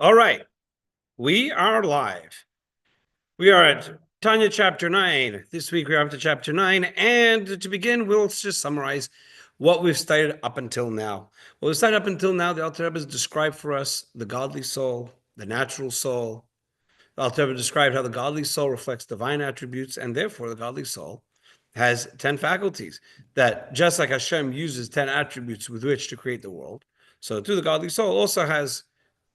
All right, we are live. We are at Tanya Chapter 9. This week we're up to Chapter 9. And to begin, we'll just summarize what we've studied up until now. What we've studied up until now, the Alter Rebbe has described for us the godly soul, the natural soul. The Alter Rebbe described how the godly soul reflects divine attributes, and therefore the godly soul has 10 faculties. That just like Hashem uses 10 attributes with which to create the world, so too the godly soul also has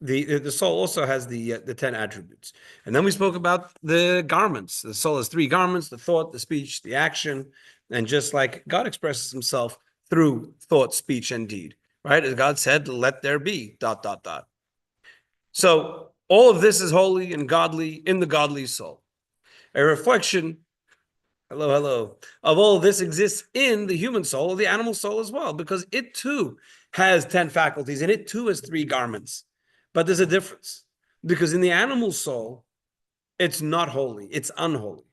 the soul also has the 10 attributes. And then we spoke about the garments. The soul has 3 garments: the thought, the speech, the action. And just like God expresses himself through thought, speech, and deed, right? As God said, let there be, dot, dot, dot. So all of this is holy and godly in the godly soul. A reflection, hello, of all of this exists in the human soul, or the animal soul as well, because it too has 10 faculties and it too has 3 garments. But there's a difference, because in the animal soul, it's not holy, it's unholy.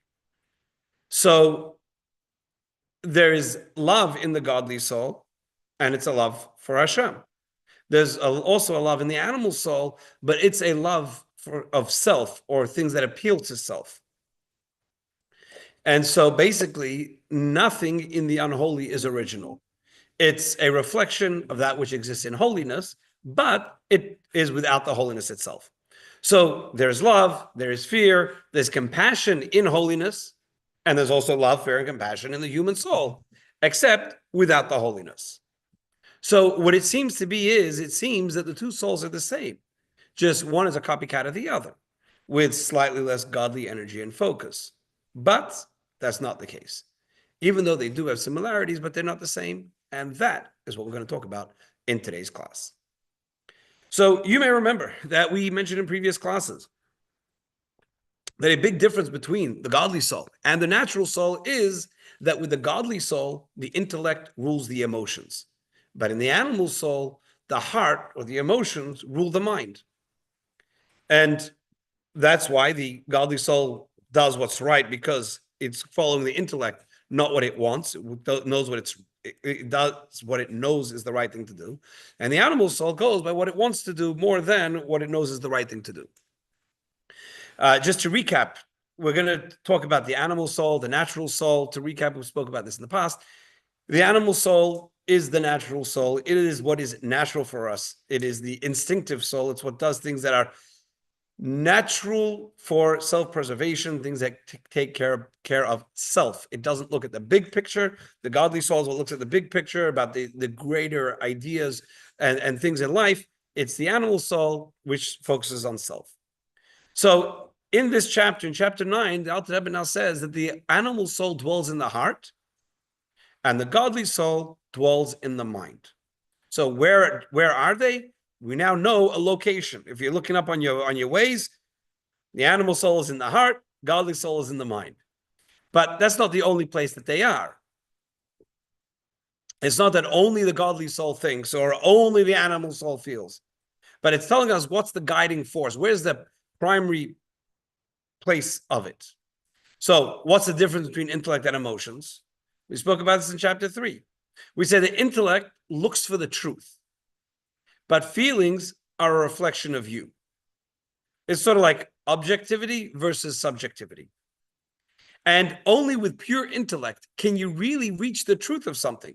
So there is love in the godly soul, and it's a love for Hashem. There's also a love in the animal soul, but it's a love of self, or things that appeal to self. And so basically, nothing in the unholy is original. It's a reflection of that which exists in holiness, but it is without the holiness itself. So there's love, there's fear, there's compassion in holiness, and there's also love, fear, and compassion in the human soul, except without the holiness. So what it seems to be is, it seems that the two souls are the same. Just one is a copycat of the other, with slightly less godly energy and focus. But that's not the case. Even though they do have similarities, but they're not the same. And that is what we're going to talk about in today's class. So you may remember that we mentioned in previous classes that a big difference between the godly soul and the natural soul is that with the godly soul, the intellect rules the emotions. But in the animal soul, the heart or the emotions rule the mind. And that's why the godly soul does what's right, because it's following the intellect, not what it wants. It knows what it does what it knows is the right thing to do. And the animal soul goes by what it wants to do more than what it knows is the right thing to do. Just to recap, we're going to talk about the animal soul, the natural soul. To recap, we spoke about this in the past. The animal soul is the natural soul. It is what is natural for us. It is the instinctive soul. It's what does things that are natural for self-preservation, things that take care of self. It doesn't look at the big picture. The godly soul is what looks at the big picture about the greater ideas and things in life. It's the animal soul which focuses on self. So in this chapter, in chapter 9, the Alter Rebbe now says that the animal soul dwells in the heart and the godly soul dwells in the mind. So where are they? We now know a location. If you're looking up on your ways, the animal soul is in the heart, godly soul is in the mind. But that's not the only place that they are. It's not that only the godly soul thinks or only the animal soul feels, but it's telling us what's the guiding force. Where's the primary place of it? So what's the difference between intellect and emotions? We spoke about this in chapter 3. We said the intellect looks for the truth, but feelings are a reflection of you. It's sort of like objectivity versus subjectivity. And only with pure intellect can you really reach the truth of something.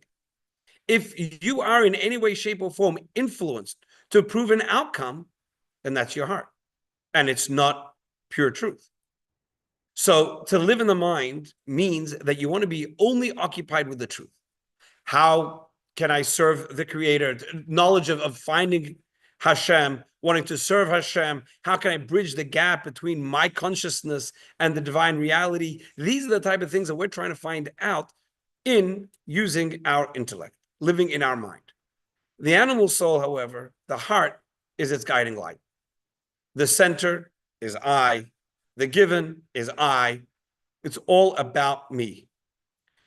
If you are in any way, shape, or form influenced to prove an outcome, then that's your heart. And it's not pure truth. So to live in the mind means that you want to be only occupied with the truth. How can I serve the Creator? Knowledge of finding Hashem, wanting to serve Hashem. How can I bridge the gap between my consciousness and the divine reality? These are the type of things that we're trying to find out in using our intellect, living in our mind. The animal soul, however, the heart is its guiding light. The center is I. The given is I. It's all about me.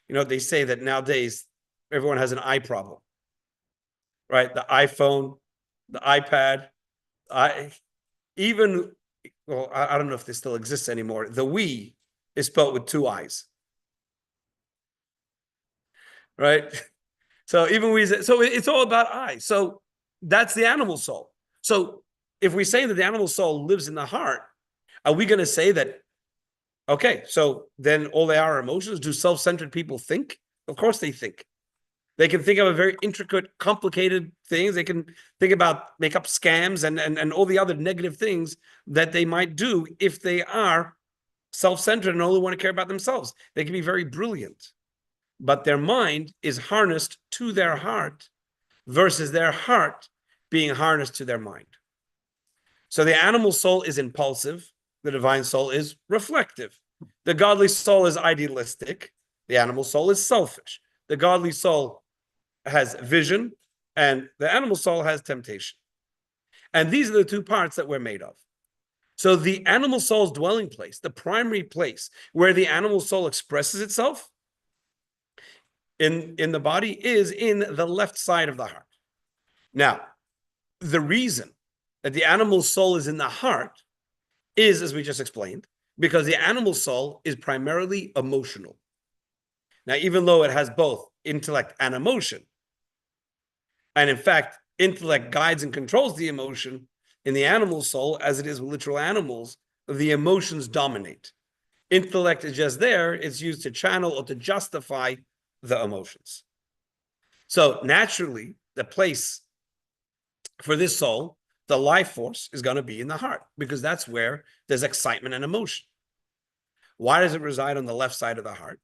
You know, they say that nowadays everyone has an eye problem, right? The iPhone, the iPad, I don't know if this still exists anymore. The we is spelled with 2 I's, right? So even so it's all about I. So that's the animal soul. So if we say that the animal soul lives in the heart, are we going to say that, okay, so then all they are emotions? Do self-centered people think? Of course they think. They can think of a very intricate, complicated things. They can think about make up scams and all the other negative things that they might do if they are self-centered and only want to care about themselves. They can be very brilliant, but their mind is harnessed to their heart versus their heart being harnessed to their mind. So the animal soul is impulsive. The divine soul is reflective. The godly soul is idealistic. The animal soul is selfish. The godly soul has vision, and the animal soul has temptation. And these are the two parts that we're made of. So the animal soul's dwelling place, the primary place where the animal soul expresses itself in the body, is in the left side of the heart. Now, the reason that the animal soul is in the heart is, as we just explained, because the animal soul is primarily emotional. Now, even though it has both intellect and emotion, and in fact, intellect guides and controls the emotion, in the animal soul, as it is with literal animals, the emotions dominate. Intellect is just there, it's used to channel or to justify the emotions. So naturally, the place for this soul, the life force, is going to be in the heart, because that's where there's excitement and emotion. Why does it reside on the left side of the heart?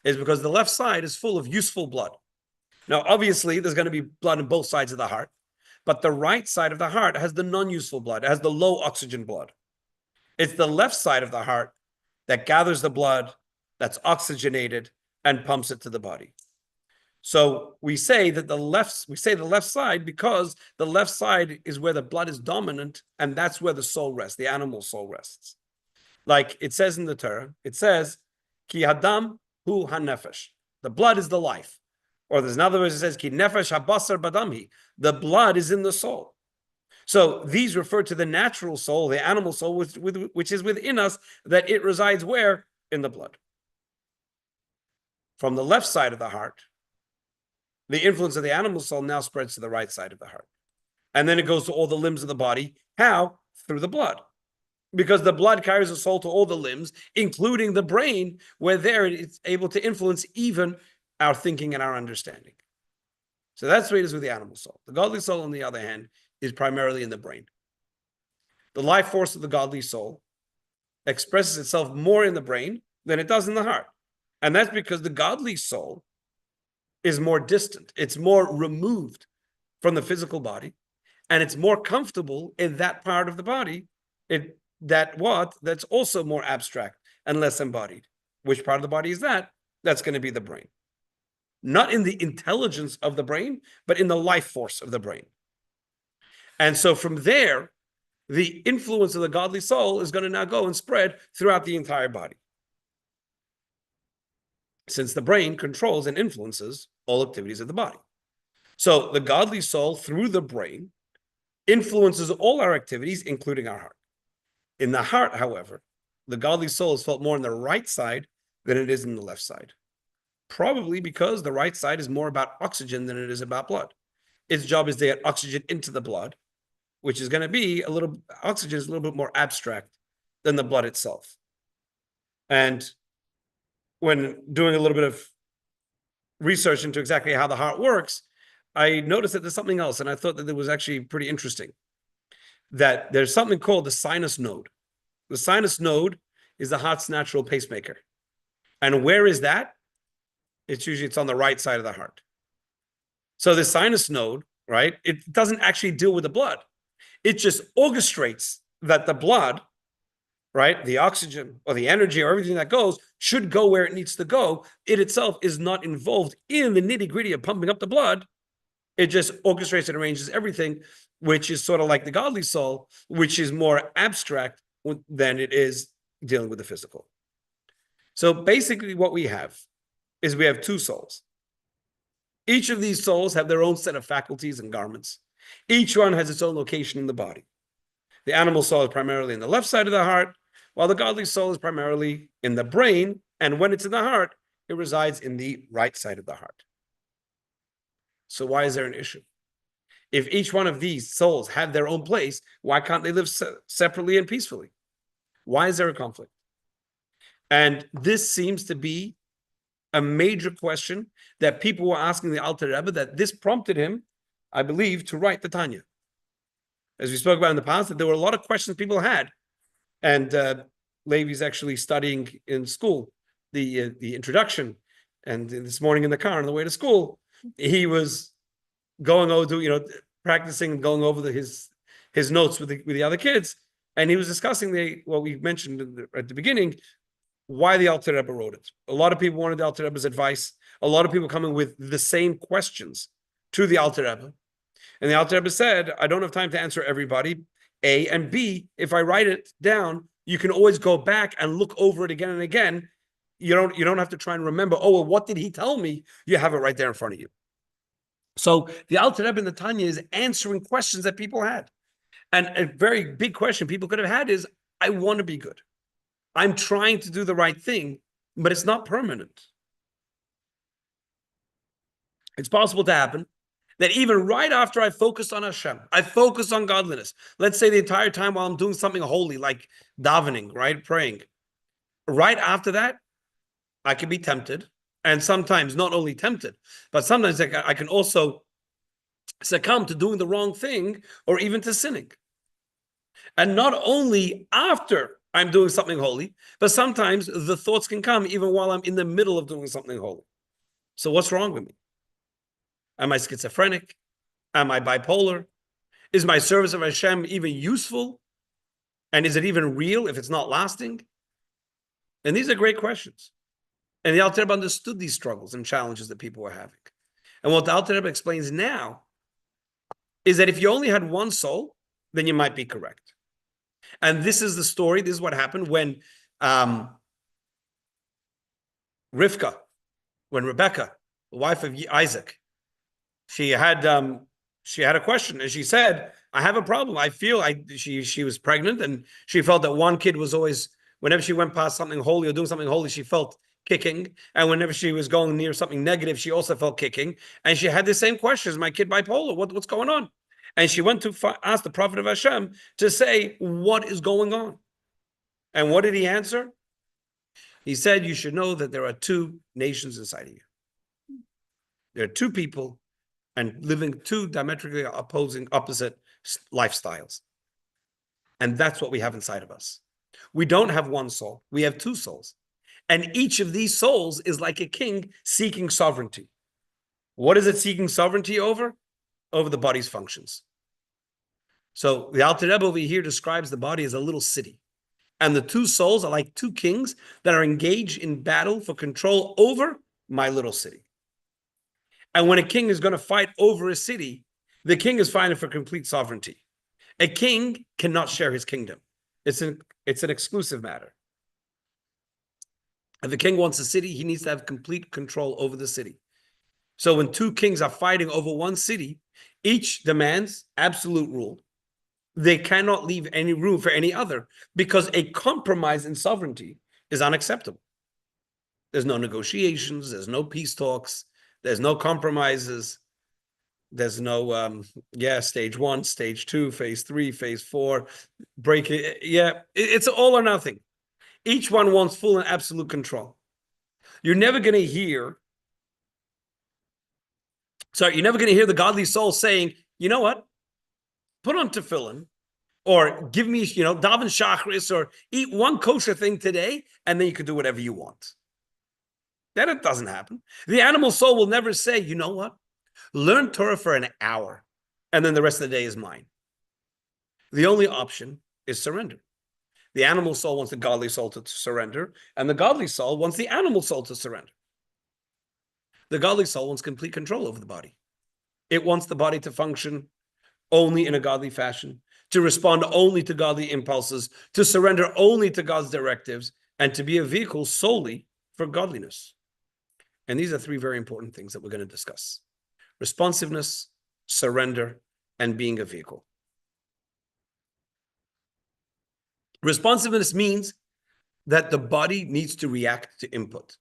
It's because the left side is full of useful blood. Now, obviously, there's going to be blood on both sides of the heart, but the right side of the heart has the non-useful blood. It has the low oxygen blood. It's the left side of the heart that gathers the blood, that's oxygenated, and pumps it to the body. So we say the left side because the left side is where the blood is dominant, and that's where the soul rests, the animal soul rests. Like it says in the Torah, it says, Ki hadam hu hanefesh. The blood is the life. Or there's another verse that says, Ki nefesh habasar badamhi. The blood is in the soul. So these refer to the natural soul, the animal soul, which is within us, that it resides where? In the blood. From the left side of the heart, the influence of the animal soul now spreads to the right side of the heart. And then it goes to all the limbs of the body. How? Through the blood. Because the blood carries the soul to all the limbs, including the brain, where there it's able to influence even our thinking and our understanding. So that's the way it is with the animal soul. The godly soul, on the other hand, is primarily in the brain. The life force of the godly soul expresses itself more in the brain than it does in the heart. And that's because the godly soul is more distant. It's more removed from the physical body, and it's more comfortable in that part of the body that's also more abstract and less embodied. Which part of the body is that? That's going to be the brain. Not in the intelligence of the brain, but in the life force of the brain. And so from there, the influence of the godly soul is going to now go and spread throughout the entire body, since the brain controls and influences all activities of the body. So the godly soul, through the brain, influences all our activities, including our heart. In the heart, however, the godly soul is felt more on the right side than it is in the left side. Probably because the right side is more about oxygen than it is about blood. Its job is to get oxygen into the blood, which is going to be oxygen is a little bit more abstract than the blood itself. And when doing a little bit of research into exactly how the heart works, I noticed that there's something else, and I thought that it was actually pretty interesting, that there's something called the sinus node. The sinus node is the heart's natural pacemaker. And where is that? It's on the right side of the heart. So the sinus node, right, it doesn't actually deal with the blood. It just orchestrates that the blood, right, the oxygen or the energy or everything that goes should go where it needs to go. It itself is not involved in the nitty-gritty of pumping up the blood. It just orchestrates and arranges everything, which is sort of like the godly soul, which is more abstract than it is dealing with the physical. So basically what we have is we have two souls. Each of these souls have their own set of faculties and garments. Each one has its own location in the body. The animal soul is primarily in the left side of the heart, while the godly soul is primarily in the brain. And when it's in the heart, it resides in the right side of the heart. So why is there an issue? If each one of these souls had their own place, why can't they live separately and peacefully? Why is there a conflict? And this seems to be a major question that people were asking the Alter Rebbe, that this prompted him, I believe, to write the Tanya. As we spoke about in the past, that there were a lot of questions people had. And Levi's actually studying in school the introduction. And this morning in the car on the way to school, he was going over, practicing, going over his notes with the other kids. And he was discussing what we mentioned at the beginning, why the Alter Rebbe wrote it. A lot of people wanted the Alter Rebbe's advice. A lot of people coming with the same questions to the Alter Rebbe. And the Alter Rebbe said, I don't have time to answer everybody, A, and B, if I write it down, you can always go back and look over it again and again. You don't have to try and remember, oh, well, what did he tell me? You have it right there in front of you. So the Alter Rebbe in the Tanya is answering questions that people had. And a very big question people could have had is, I want to be good. I'm trying to do the right thing, but it's not permanent. It's possible to happen that even right after I focused on Hashem, I focused on godliness. Let's say the entire time while I'm doing something holy, like davening, right? Praying. Right after that, I can be tempted. And sometimes not only tempted, but sometimes I can also succumb to doing the wrong thing or even to sinning. And not only after I'm doing something holy, but sometimes the thoughts can come even while I'm in the middle of doing something holy. So what's wrong with me? Am I schizophrenic? Am I bipolar? Is my service of Hashem even useful? And is it even real if it's not lasting? And these are great questions. And the Alter Rebbe understood these struggles and challenges that people were having. And what the Alter Rebbe explains now is that if you only had one soul, then you might be correct. And this is the story. This is what happened when Rivka, when Rebecca, the wife of Isaac, she had a question, and she said, I have a problem. I feel she was pregnant, and she felt that one kid was always, whenever she went past something holy or doing something holy, she felt kicking. And whenever she was going near something negative, she also felt kicking. And she had the same question, is my kid bipolar? What's going on? And she went to ask the prophet of Hashem to say, what is going on? And what did he answer? He said, you should know that there are two nations inside of you. There are two people and living two diametrically opposite lifestyles. And that's what we have inside of us. We don't have one soul. We have two souls. And each of these souls is like a king seeking sovereignty. What is it seeking sovereignty over? Over the body's functions. So the Alter Rebbe over here describes the body as a little city. And the two souls are like two kings that are engaged in battle for control over my little city. And when a king is going to fight over a city, the king is fighting for complete sovereignty. A king cannot share his kingdom. It's an exclusive matter. If the king wants a city, he needs to have complete control over the city. So when two kings are fighting over one city, each demands absolute rule. They cannot leave any room for any other because a compromise in sovereignty is unacceptable. There's no negotiations. There's no peace talks. There's no compromises. There's no, stage 1, stage 2, phase 3, phase 4, break it. Yeah, it's all or nothing. Each one wants full and absolute control. You're never going to hear the godly soul saying, you know what? Put on tefillin, or give me, daven shachris, or eat one kosher thing today, and then you can do whatever you want. Then it doesn't happen. The animal soul will never say, you know what? Learn Torah for an hour, and then the rest of the day is mine. The only option is surrender. The animal soul wants the godly soul to surrender, and the godly soul wants the animal soul to surrender. The godly soul wants complete control over the body. It wants the body to function only in a godly fashion, to respond only to godly impulses, to surrender only to God's directives, and to be a vehicle solely for godliness. And these are three very important things that we're going to discuss: responsiveness, surrender, and being a vehicle. Responsiveness means that the body needs to react to input.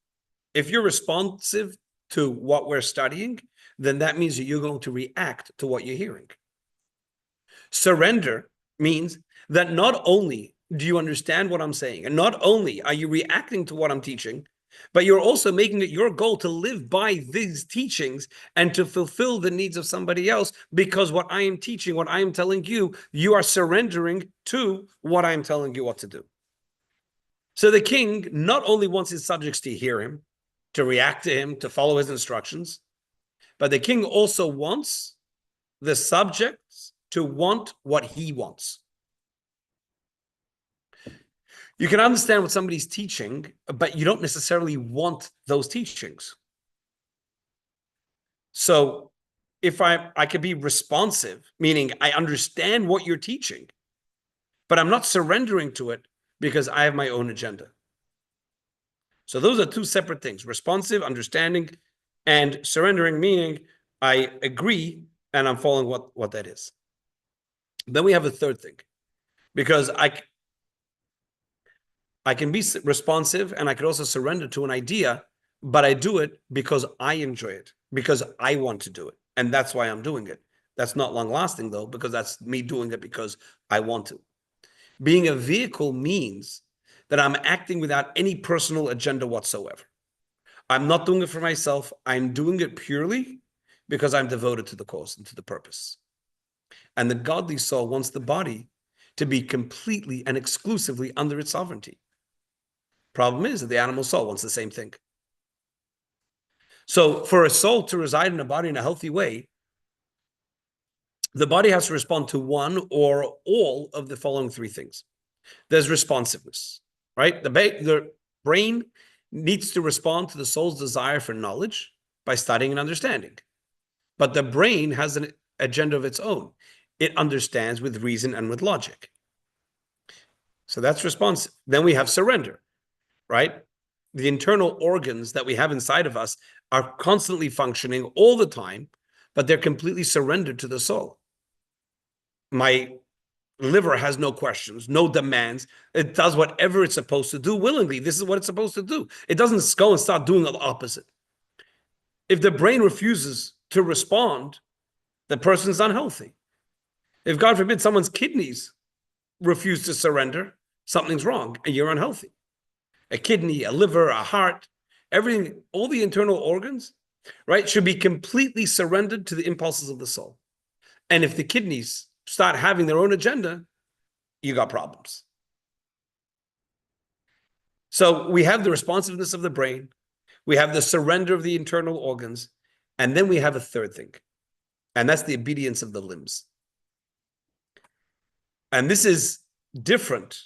If you're responsive to what we're studying, then that means that you're going to react to what you're hearing. Surrender means that not only do you understand what I'm saying, and not only are you reacting to what I'm teaching, but you're also making it your goal to live by these teachings and to fulfill the needs of somebody else, because what I am teaching, what I am telling you, you are surrendering to what I'm telling you what to do. So the king not only wants his subjects to hear him, to react to him, to follow his instructions, but the king also wants the subjects to want what he wants. You can understand what somebody's teaching, but you don't necessarily want those teachings. So if I could be responsive, meaning I understand what you're teaching, but I'm not surrendering to it because I have my own agenda. So those are two separate things: responsive, understanding, and surrendering, meaning I agree and I'm following what that is. Then we have a third thing, because I can be responsive and I could also surrender to an idea, but I do it because I enjoy it, because I want to do it. And that's why I'm doing it. That's not long lasting though, because that's me doing it because I want to. Being a vehicle means that I'm acting without any personal agenda whatsoever. I'm not doing it for myself. I'm doing it purely because I'm devoted to the cause and to the purpose. And the godly soul wants the body to be completely and exclusively under its sovereignty. Problem is that the animal soul wants the same thing. So for a soul to reside in a body in a healthy way, the body has to respond to one or all of the following three things. There's responsiveness, right? The brain needs to respond to the soul's desire for knowledge by studying and understanding. But the brain has an agenda of its own. It understands with reason and with logic. So that's responsive. Then we have surrender, right? The internal organs that we have inside of us are constantly functioning all the time, but they're completely surrendered to the soul. My liver has no questions, no demands. It does whatever it's supposed to do willingly. This is what it's supposed to do. It doesn't go and start doing the opposite. If the brain refuses to respond, the person's unhealthy. If, God forbid, someone's kidneys refuse to surrender, something's wrong and you're unhealthy. A kidney, a liver, a heart, everything, all the internal organs, right, should be completely surrendered to the impulses of the soul. And if the kidneys start having their own agenda, you got problems. So we have the responsiveness of the brain, we have the surrender of the internal organs, and then we have a third thing, and that's the obedience of the limbs. And this is different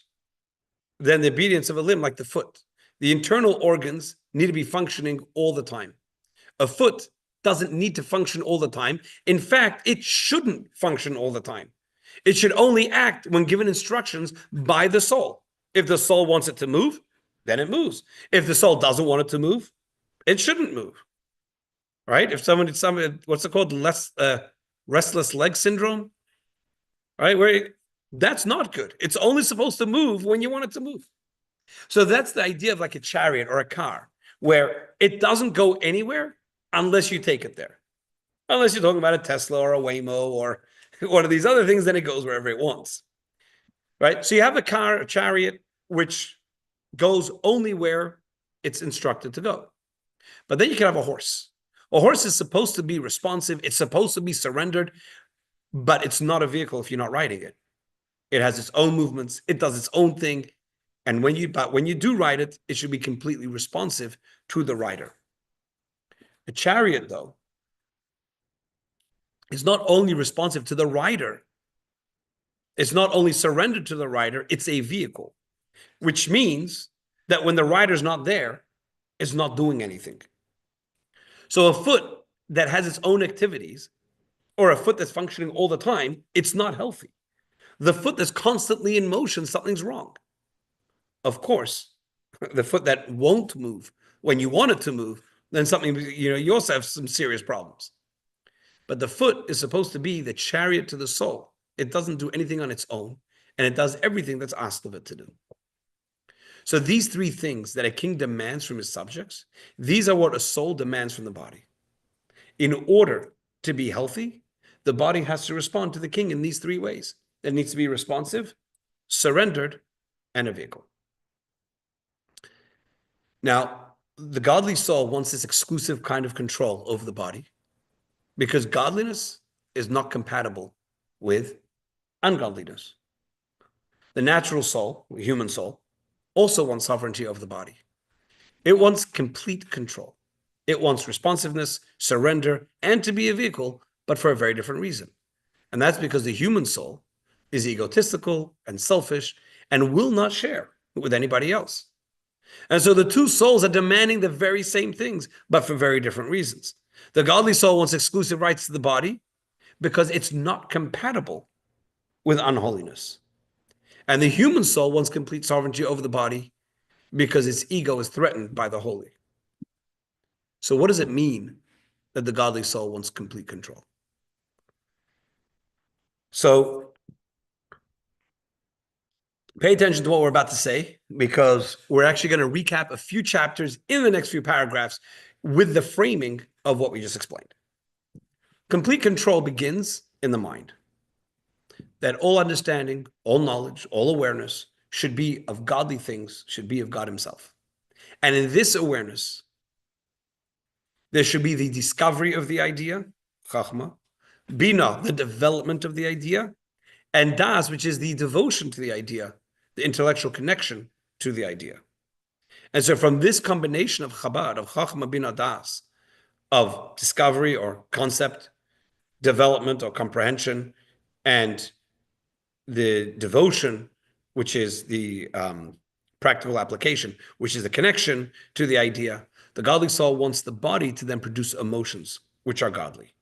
than the obedience of a limb, like the foot. The internal organs need to be functioning all the time. A foot doesn't need to function all the time. In fact, it shouldn't function all the time. It should only act when given instructions by the soul. If the soul wants it to move, then it moves. If the soul doesn't want it to move, it shouldn't move. Right? If someone, what's it called? Restless leg syndrome, right? That's not good. It's only supposed to move when you want it to move. So that's the idea of like a chariot or a car, where it doesn't go anywhere unless you take it there. Unless you're talking about a Tesla or a Waymo or one of these other things, then it goes wherever it wants. Right? So you have a car, a chariot, which goes only where it's instructed to go. But then you can have a horse. A horse is supposed to be responsive. It's supposed to be surrendered, but it's not a vehicle if you're not riding it. It has its own movements. It does its own thing. And when you do ride it, it should be completely responsive to the rider. A chariot, though, is not only responsive to the rider, it's not only surrendered to the rider, it's a vehicle, which means that when the rider's not there, it's not doing anything. So a foot that has its own activities, or a foot that's functioning all the time, it's not healthy. The foot that's constantly in motion, something's wrong. Of course, the foot that won't move when you want it to move, then something, you also have some serious problems. But the foot is supposed to be the chariot to the soul. It doesn't do anything on its own, and it does everything that's asked of it to do. So these three things that a king demands from his subjects, these are what a soul demands from the body. In order to be healthy, the body has to respond to the king in these three ways. It needs to be responsive, surrendered, and a vehicle. Now, the godly soul wants this exclusive kind of control over the body because godliness is not compatible with ungodliness. The natural soul, the human soul, also wants sovereignty over the body. It wants complete control. It wants responsiveness, surrender, and to be a vehicle, but for a very different reason. And that's because the human soul is egotistical and selfish and will not share with anybody else. And so the two souls are demanding the very same things, but for very different reasons. The godly soul wants exclusive rights to the body because it's not compatible with unholiness. And the human soul wants complete sovereignty over the body because its ego is threatened by the holy. So what does it mean that the godly soul wants complete control? So pay attention to what we're about to say, because we're actually going to recap a few chapters in the next few paragraphs with the framing of what we just explained. Complete control begins in the mind. That all understanding, all knowledge, all awareness should be of godly things, should be of God himself. And in this awareness, there should be the discovery of the idea, chachma, bina, the development of the idea, and das, which is the devotion to the idea, the intellectual connection to the idea. And so from this combination of Chabad, of chachma, bina, das, of discovery or concept, development or comprehension, and the devotion, which is the practical application, which is the connection to the idea, the godly soul wants the body to then produce emotions, which are godly.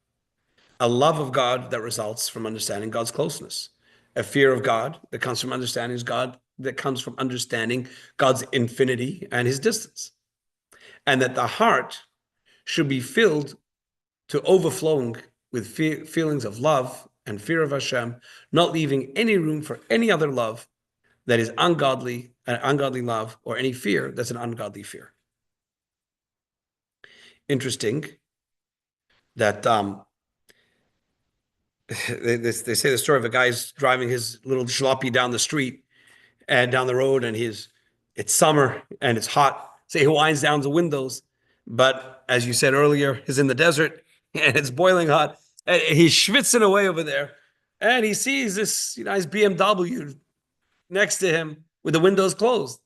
A love of God that results from understanding God's closeness. A fear of God that comes from understanding God, that comes from understanding God's infinity and his distance. And that the heart should be filled to overflowing with feelings of love and fear of Hashem, not leaving any room for any other love that is ungodly, an ungodly love, or any fear that's an ungodly fear. Interesting that they say the story of a guy's driving his little jalopy down the street and down the road, and it's summer and it's hot. So he winds down the windows, but as you said earlier, he's in the desert and it's boiling hot. And he's schwitzing away over there, and he sees this nice BMW next to him with the windows closed.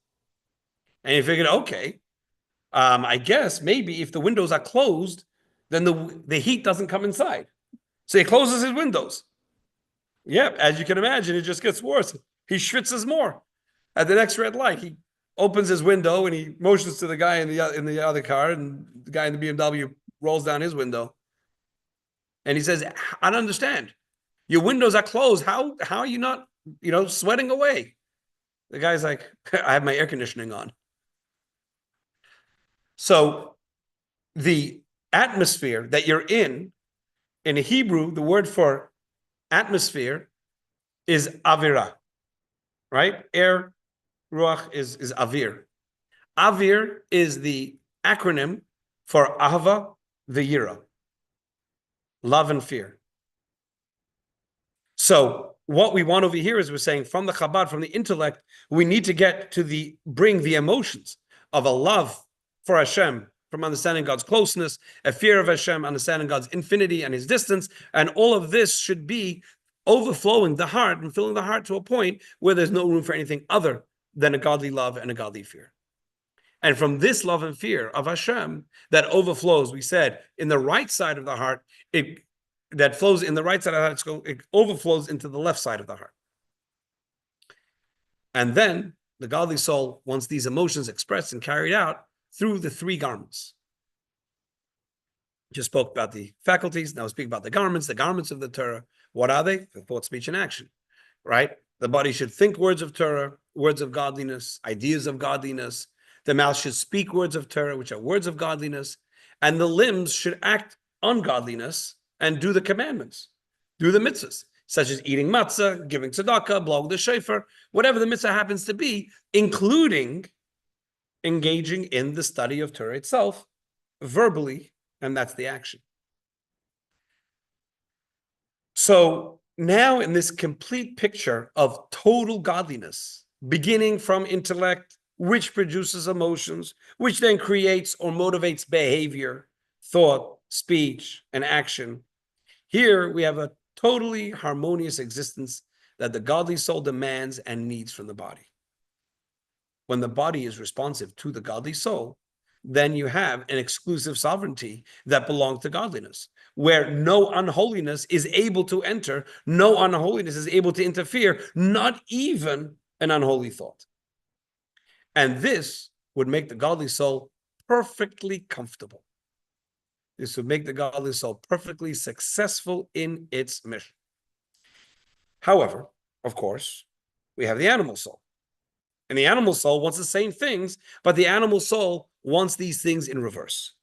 And he figured, okay, I guess maybe if the windows are closed, then the heat doesn't come inside. So he closes his windows. Yep, as you can imagine, it just gets worse. He schwitzes more. At the next red light, he opens his window and he motions to the guy in the other car, and the guy in the BMW rolls down his window. And he says, I don't understand. Your windows are closed. How are you not, sweating away? The guy's like, I have my air conditioning on. So the atmosphere that you're in Hebrew, the word for atmosphere is avira, right? Air, ruach is avir. Avir is the acronym for ahava v'yira, love and fear. So what we want over here is we're saying from the Chabad, from the intellect, we need to get to bring the emotions of a love for Hashem, from understanding God's closeness, a fear of Hashem, understanding God's infinity and his distance. And all of this should be overflowing the heart and filling the heart to a point where there's no room for anything other than a godly love and a godly fear. And from this love and fear of Hashem that overflows, we said, in the right side of the heart, it overflows into the left side of the heart. And then the godly soul wants these emotions expressed and carried out through the three garments. Just spoke about the faculties, now speak about the garments of the Torah. What are they? The thought, speech, and action, right? The body should think words of Torah, words of godliness, ideas of godliness. The mouth should speak words of Torah, which are words of godliness. And the limbs should act on godliness and do the commandments, do the mitzvahs, such as eating matzah, giving tzedakah, blowing the shofar, whatever the mitzvah happens to be, including engaging in the study of Torah itself, verbally, and that's the action. So now in this complete picture of total godliness, beginning from intellect, which produces emotions, which then creates or motivates behavior, thought, speech, and action. Here we have a totally harmonious existence that the godly soul demands and needs from the body. When the body is responsive to the godly soul, then you have an exclusive sovereignty that belongs to godliness, where no unholiness is able to enter, no unholiness is able to interfere, not even an unholy thought. And this would make the godly soul perfectly comfortable. This would make the godly soul perfectly successful in its mission. However, of course, we have the animal soul. And the animal soul wants the same things, but the animal soul wants these things in reverse.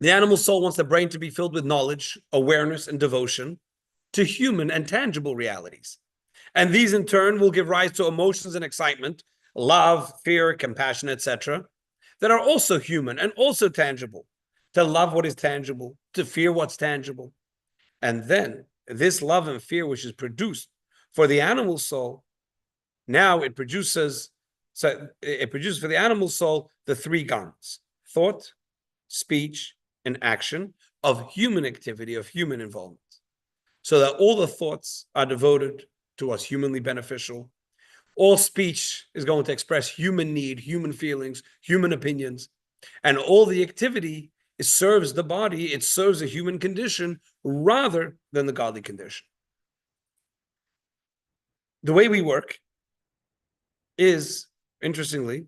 The animal soul wants the brain to be filled with knowledge, awareness, and devotion to human and tangible realities. And these in turn will give rise to emotions and excitement, love, fear, compassion, etc., that are also human and also tangible. To love what is tangible, to fear what's tangible. And then this love and fear, which is produced for the animal soul, now it produces for the animal soul the three garments: thought, speech, and action of human activity, of human involvement. So that all the thoughts are devoted to what's humanly beneficial. All speech is going to express human need, human feelings, human opinions. And all the activity, it serves the body, it serves a human condition rather than the godly condition. The way we work is, interestingly,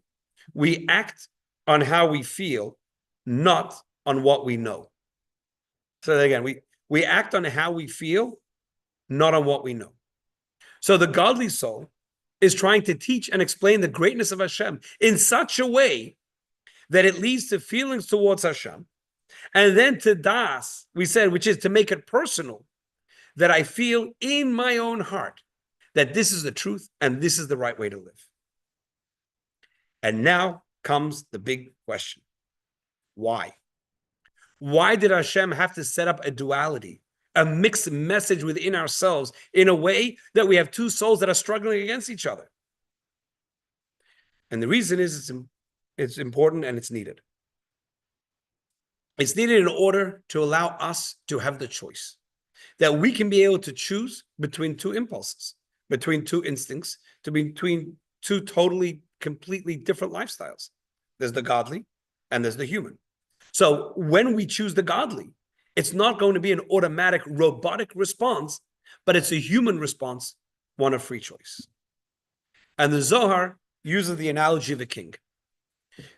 we act on how we feel, not on what we know. So again, we act on how we feel, not on what we know. So the godly soul is trying to teach and explain the greatness of Hashem in such a way that it leads to feelings towards Hashem, and then to das, we said, which is to make it personal, that I feel in my own heart that this is the truth and this is the right way to live. And now comes the big question. Why? Why did Hashem have to set up a duality, a mixed message within ourselves in a way that we have two souls that are struggling against each other? And the reason is it's important and it's needed. It's needed in order to allow us to have the choice, that we can be able to choose between two impulses, between two instincts, between two totally, completely different lifestyles. There's the godly and there's the human. So when we choose the godly, it's not going to be an automatic robotic response, but it's a human response, one of free choice. And the Zohar uses the analogy of a king.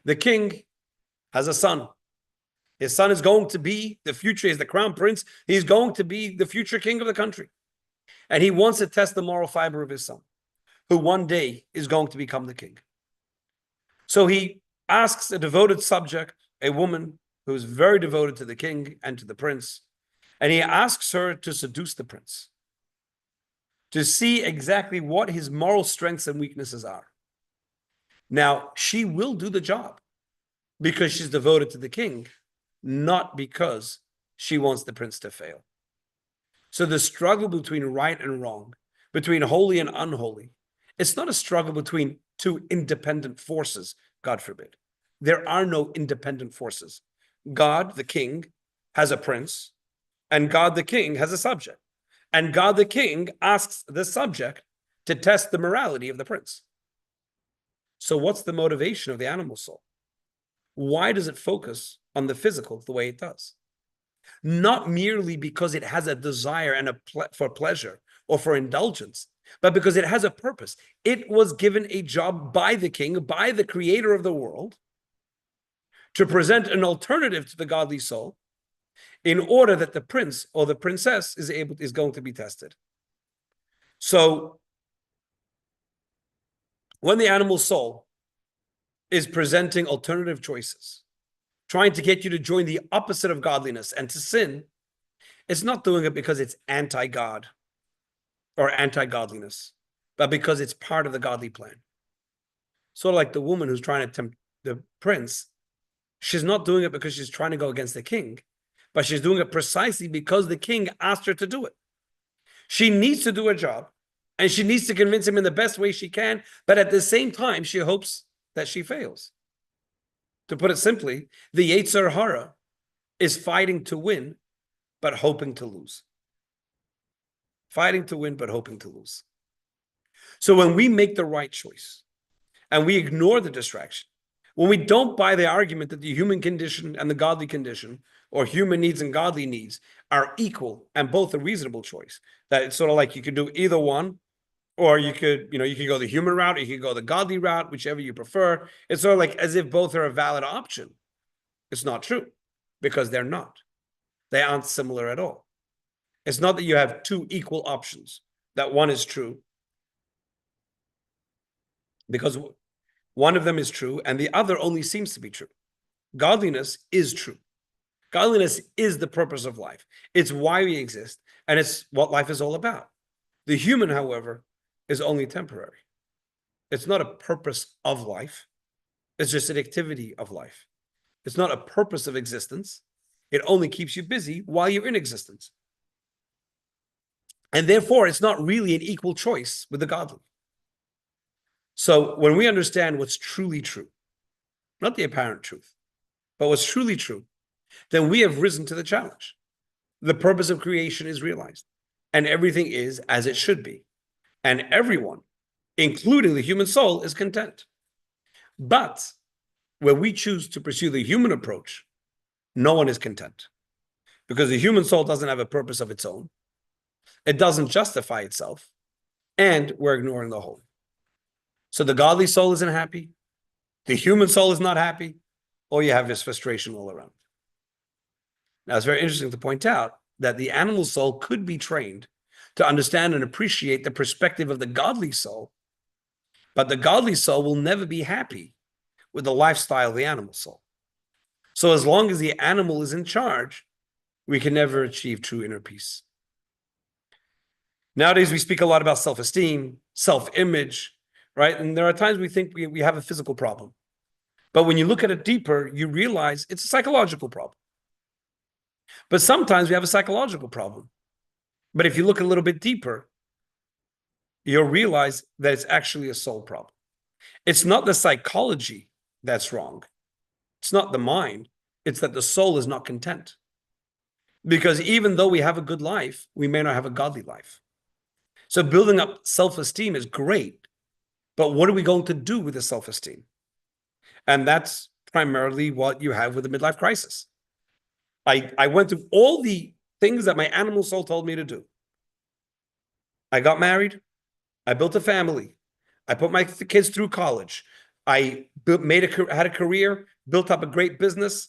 The king has a son. His son is going to be the future, he's the crown prince. He's going to be the future king of the country. And he wants to test the moral fiber of his son, who one day is going to become the king. So he asks a devoted subject, a woman who is very devoted to the king and to the prince, and he asks her to seduce the prince, to see exactly what his moral strengths and weaknesses are. Now, she will do the job because she's devoted to the king, not because she wants the prince to fail. So the struggle between right and wrong, between holy and unholy, it's not a struggle between two independent forces, God forbid. There are no independent forces. God, the king, has a prince, and God, the king, has a subject. And God, the king, asks the subject to test the morality of the prince. So what's the motivation of the animal soul? Why does it focus on the physical the way it does? Not merely because it has a desire and for pleasure or for indulgence, but because it has a purpose. It was given a job by the king, by the creator of the world, to present an alternative to the godly soul in order that the prince or the princess is going to be tested. So when the animal soul is presenting alternative choices, trying to get you to join the opposite of godliness and to sin, it's not doing it because it's anti-God or anti-godliness, but because it's part of the godly plan. Sort of like the woman who's trying to tempt the prince. She's not doing it because she's trying to go against the king, but she's doing it precisely because the king asked her to do it. She needs to do her job, and she needs to convince him in the best way she can, but at the same time, she hopes that she fails. To put it simply, the Yetzer Hara is fighting to win, but hoping to lose. Fighting to win, but hoping to lose. So when we make the right choice and we ignore the distraction, when we don't buy the argument that the human condition and the godly condition, or human needs and godly needs, are equal and both a reasonable choice, that it's sort of like you could do either one, or you could go the human route, or you could go the godly route, whichever you prefer. It's sort of like as if both are a valid option. It's not true, because they're not. They aren't similar at all. It's not that you have two equal options, that one is true, because one of them is true and the other only seems to be true. Godliness is true. Godliness is the purpose of life. It's why we exist, and it's what life is all about. The human, however, is only temporary. It's not a purpose of life. It's just an activity of life. It's not a purpose of existence. It only keeps you busy while you're in existence. And therefore, it's not really an equal choice with the godly. So when we understand what's truly true, not the apparent truth, but what's truly true, then we have risen to the challenge. The purpose of creation is realized, and everything is as it should be. And everyone, including the human soul, is content. But when we choose to pursue the human approach, no one is content, because the human soul doesn't have a purpose of its own. It doesn't justify itself, and we're ignoring the whole. So the godly soul isn't happy. The human soul is not happy. All you have is frustration all around. Now, it's very interesting to point out that the animal soul could be trained to understand and appreciate the perspective of the godly soul, but the godly soul will never be happy with the lifestyle of the animal soul. So as long as the animal is in charge, we can never achieve true inner peace. Nowadays, we speak a lot about self-esteem, self-image, right? And there are times we think we have a physical problem. But when you look at it deeper, you realize it's a psychological problem. But sometimes we have a psychological problem. But if you look a little bit deeper, you'll realize that it's actually a soul problem. It's not the psychology that's wrong. It's not the mind. It's that the soul is not content. Because even though we have a good life, we may not have a godly life. So building up self-esteem is great, but what are we going to do with the self-esteem? And that's primarily what you have with the midlife crisis. I went through all the things that my animal soul told me to do. I got married. I built a family. I put my kids through college. I had a career, built up a great business.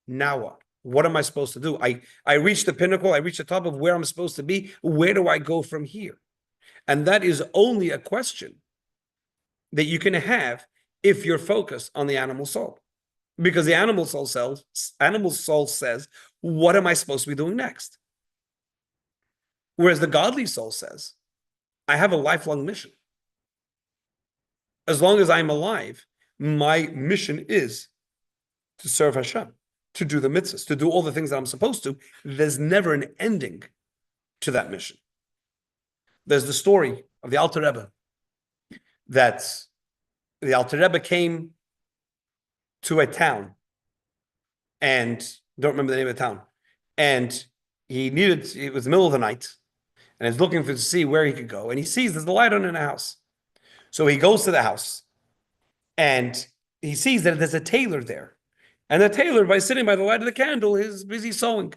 Now what? What am I supposed to do? I reached the pinnacle. I reached the top of where I'm supposed to be. Where do I go from here? And that is only a question that you can have if you're focused on the animal soul. Because the animal soul says, what am I supposed to be doing next? Whereas the godly soul says, I have a lifelong mission. As long as I'm alive, my mission is to serve Hashem, to do the mitzvahs, to do all the things that I'm supposed to. There's never an ending to that mission. There's the story of the Alter Rebbe, that the Alter Rebbe came to a town, and don't remember the name of the town, and it was the middle of the night, and he's looking to see where he could go, and he sees there's a light on in a house. So he goes to the house, and he sees that there's a tailor there. And the tailor, by sitting by the light of the candle, is busy sewing.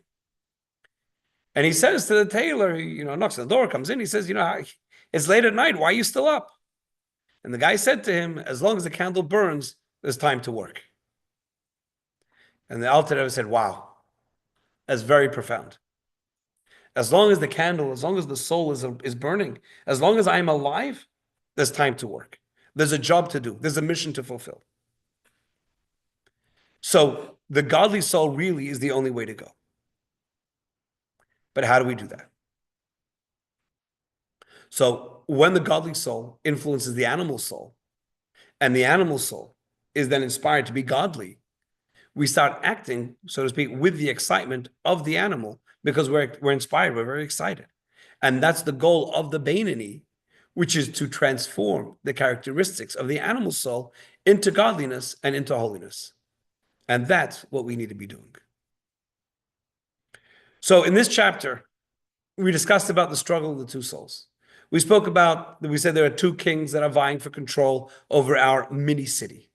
And he says to the tailor, knocks on the door, comes in, he says, it's late at night, why are you still up? And the guy said to him, as long as the candle burns, there's time to work. And the Alter Rebbe said, wow, that's very profound. As long as the soul is burning, as long as I'm alive, there's time to work. There's a job to do. There's a mission to fulfill. So the godly soul really is the only way to go. But how do we do that? So when the godly soul influences the animal soul, and the animal soul is then inspired to be godly, we start acting, so to speak, with the excitement of the animal because we're inspired, we're very excited. And that's the goal of the Beinoni, which is to transform the characteristics of the animal soul into godliness and into holiness. And that's what we need to be doing. So in this chapter, we discussed about the struggle of the two souls. We spoke about, we said there are two kings that are vying for control over our mini city.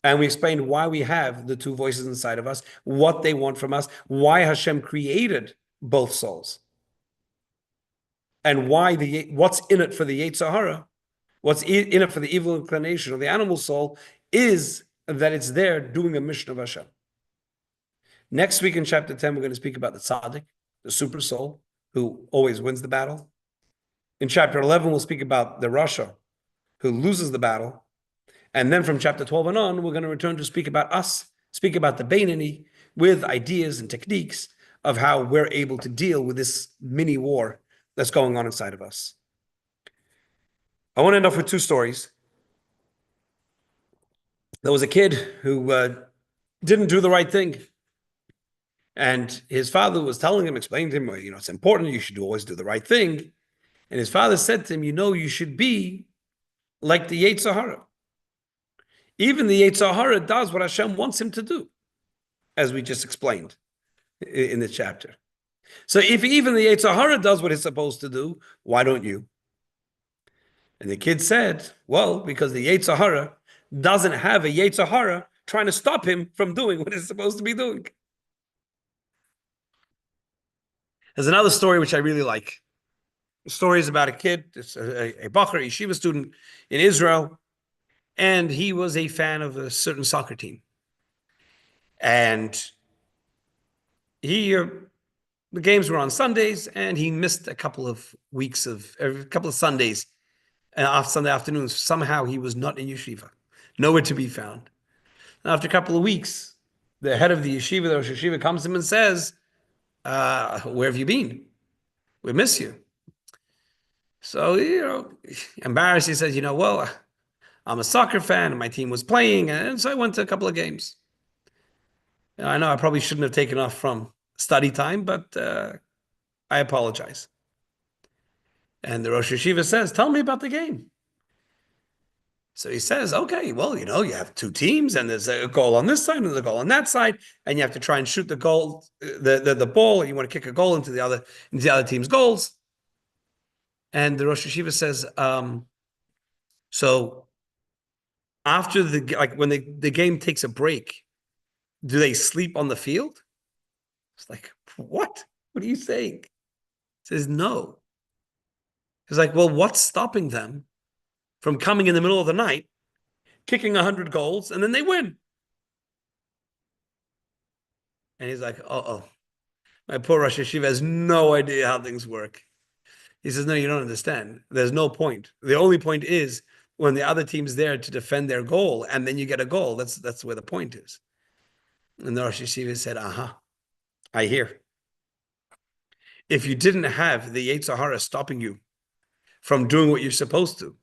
And we explained why we have the two voices inside of us, what they want from us, why Hashem created both souls, and what's in it for the Yetzer Hara, what's in it for the evil inclination of the animal soul, is that it's there doing a mission of Hashem. Next week in chapter 10, we're going to speak about the tzaddik, the super soul, who always wins the battle. In chapter 11, we'll speak about the Rasha, who loses the battle. And then from chapter 12 and on, we're going to return to speak about us, speak about the Beinoni, with ideas and techniques of how we're able to deal with this mini war that's going on inside of us. I want to end off with two stories. There was a kid who didn't do the right thing. And his father was telling him, explaining to him, well, it's important, you should always do the right thing. And his father said to him, you should be like the Yetzer Hara. Even the Yetzer Hara does what Hashem wants him to do, as we just explained in this chapter. So if even the Yetzer Hara does what it's supposed to do, why don't you? And the kid said, well, because the Yetzer Hara doesn't have a Yetzer Hara trying to stop him from doing what it's supposed to be doing. There's another story which I really like. The story is about a kid, it's a Bachar, yeshiva student in Israel, and he was a fan of a certain soccer team. And the games were on Sundays, and he missed a couple of Sundays, Sunday afternoons. Somehow he was not in yeshiva, nowhere to be found. After a couple of weeks, the head of the yeshiva, the Rosh Yeshiva, comes to him and says, where have you been? We miss you. So, embarrassed, he says, well, I'm a soccer fan and my team was playing. And so I went to a couple of games. I know I probably shouldn't have taken off from study time, but I apologize. And the Rosh Yeshiva says, tell me about the game. So he says, okay, well, you have two teams and there's a goal on this side and there's a goal on that side. And you have to try and shoot the goal, the ball, and you want to kick a goal into the other team's goals. And the Rosh Yeshiva says, so after when the game takes a break, do they sleep on the field? It's like, what? What are you saying? He says, no. He's like, well, what's stopping them from coming in the middle of the night, kicking 100 goals, and then they win? And he's like, my poor Rosh Yeshiva has no idea how things work. He says, no, you don't understand. There's no point. The only point is when the other team's there to defend their goal, and then you get a goal. That's where the point is. And the Rosh Yeshiva said, I hear. If you didn't have the Yetzer Hara stopping you from doing what you're supposed to,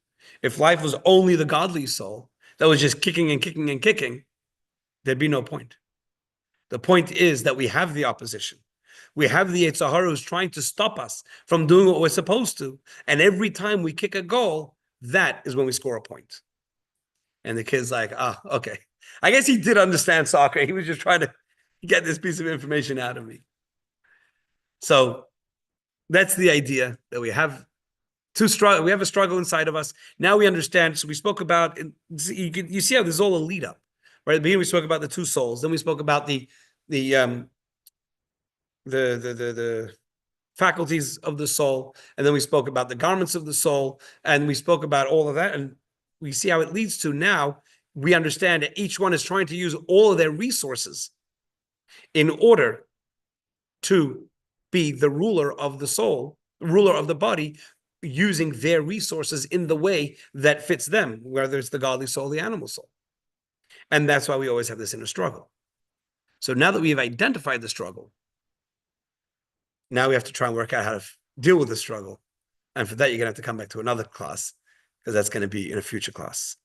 if life was only the godly soul that was just kicking and kicking and kicking, there'd be no point. The point is that we have the opposition. We have the Yetzer Hara who's trying to stop us from doing what we're supposed to. And every time we kick a goal, that is when we score a point. And the kid's like, okay. I guess he did understand soccer. He was just trying to get this piece of information out of me. So that's the idea, that we have we have a struggle inside of us. Now we understand. So we spoke about, you see how this is all a lead up, right? At the beginning we spoke about the two souls. Then we spoke about the faculties of the soul, and then we spoke about the garments of the soul, and we spoke about all of that, and we see how it leads to now we understand that each one is trying to use all of their resources in order to be the ruler of the soul, ruler of the body, using their resources in the way that fits them, whether it's the godly soul, the animal soul. And that's why we always have this inner struggle. So now that we have identified the struggle, now we have to try and work out how to deal with the struggle. And for that, you're going to have to come back to another class, because that's going to be in a future class.